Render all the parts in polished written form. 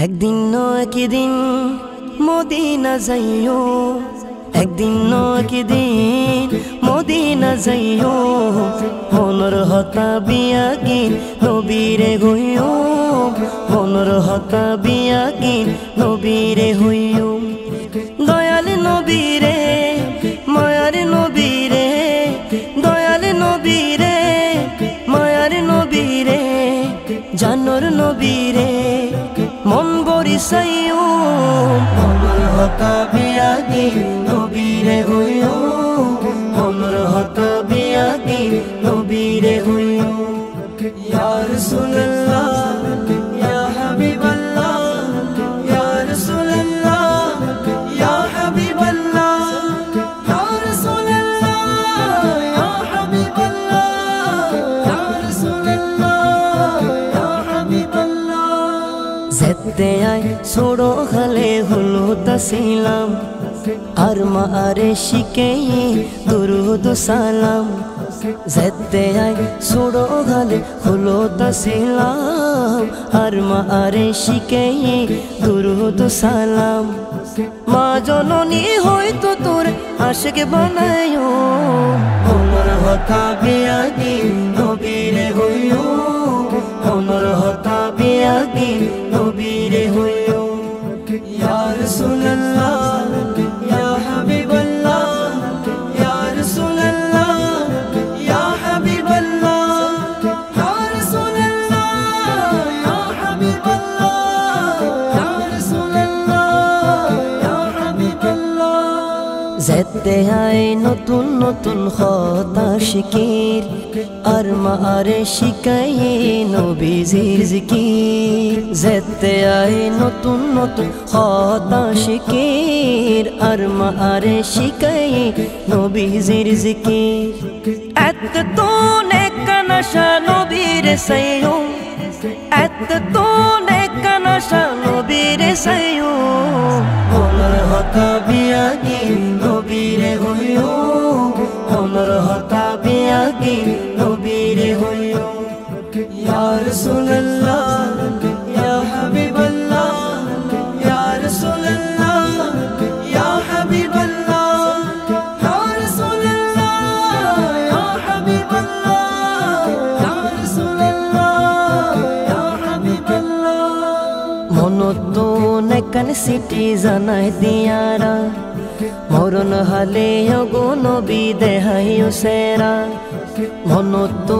একদিন একদিন মদিনা যাইও, একদিন একদিন মদিনা যাইও, মনর হতা বিয়াগিন নবীরে হইও, মনর হতা বিয়াগিন নবীরে হইও। দয়াল নবীরে মায়ার নবীরে, দয়াল নবীরে মায়ার নবীরে, জানোর নবীরে মন বরিসাইও, মনর হতা বিয়াগিন নবীরে হইও, মনর হতা বিয়াগিন নবীরে হইও। ইয়া রাসূলুল্লাহ ইয়া হাবিবাল্লাহ, ইয়া রাসূলুল্লাহ ইয়া হাবিবাল্লাহ, ইয়া রাসূলুল্লাহ ইয়া হাবিবাল্লাহ, ইয়া রাসূলুল্লাহ ইয়া হাবিবাল্লাহ। যেতে আয় ছোড়ো খালে হলো তাসিলাম, আর মা আরে শিখে দুরুদ সালাম। যেতে আয় ছোড়ো খালে হলো তাসিলাম, আর মা আরে শিখে দুরুদ সালাম। মা জননী হয়তো তোর আশিক বানায়ো, মনর হতা বিয়াগিন নবীরে হইও, মনর হতা বিয়াগিন নবীরে হইও। ইয়া রাসূলুল্লাহ ইয়া হাবিবাল্লাহ, ইয়া রাসূলুল্লাহ ইয়া হাবিবাল্লাহ, ইয়া রাসূলুল্লাহ ইয়া হাবিবাল্লাহ, ইয়া রাসূলুল্লাহ ইয়া হাবিবাল্লাহ। যেতে আয় নতুন নতুন হতা শিকির, আর মা আরে শিখাই নবীজির জিকির। যেতে আয় নতুন নতুন হতা শিকির, আর মা আরে শিখাই নবীজির জিকির। এত তো নেকানাশা নবীরে সাইও, এত তো নেকানাশা নবীরে সাইও, মনর হতা বিয়াগিন নবীরে হইও, মনর হতা বিয়াগিন নবীরে হইও। ইয়া রাসূলুল্লাহ ইয়া হাবিবাল্লাহ, ইয়া রাসূলুল্লাহ ইয়া হাবিবাল্লাহ, ইয়া রাসূলুল্লাহ ইয়া হাবিবাল্লাহ, ইয়া রাসূলুল্লাহ ইয়া হাবিবাল্লাহ। মনত নেকান সিটি জানাই দিয়ারা, মরণ হালে ওগো নবী দেহাইও সেরা। মনত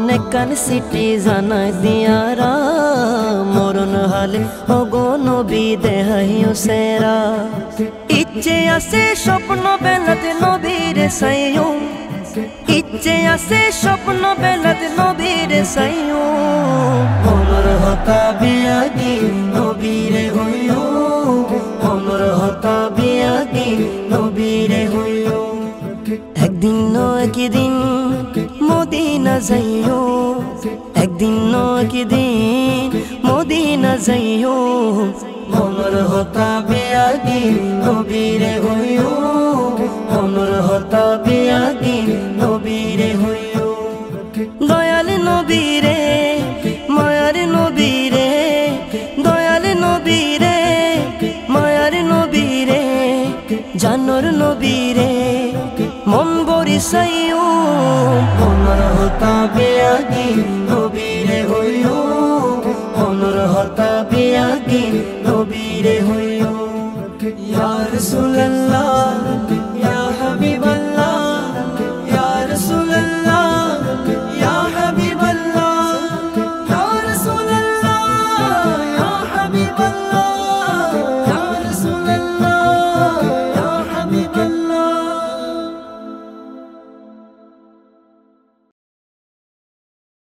নেকান সিটি জানাই দিয়ারা, মরণ হালে ওগো নবী দেহাইও সেরা। ইচ্ছে আছে স্বপ্ন বেলাতে নবীরে সাইও, ইচ্ছে আছে স্বপ্ন বেলাতে নবীরে সাইও, মনর হতা বিয়াগিন নবীরে হইও, মনর হতা বিয়াগিন নবীরে হইও। একদিন একদিন মদিনা যাইও, একদিন একদিন মদিনা যাইও, মনর হতা বিয়াগিন নবীরে হইও, মনর হতা বিয়াগিন নবীরে হইও। দয়াল নবীরে মায়ার নবীরে, দয়াল নবীরে মায়ার নবীরে, জানোর নবীরে মন বরিসাইও, মনর হতা বিয়াগিন নবীরে হইও, মনর হতা বিয়াগিন নবীরে হইও। ইয়া রাসূলুল্লাহ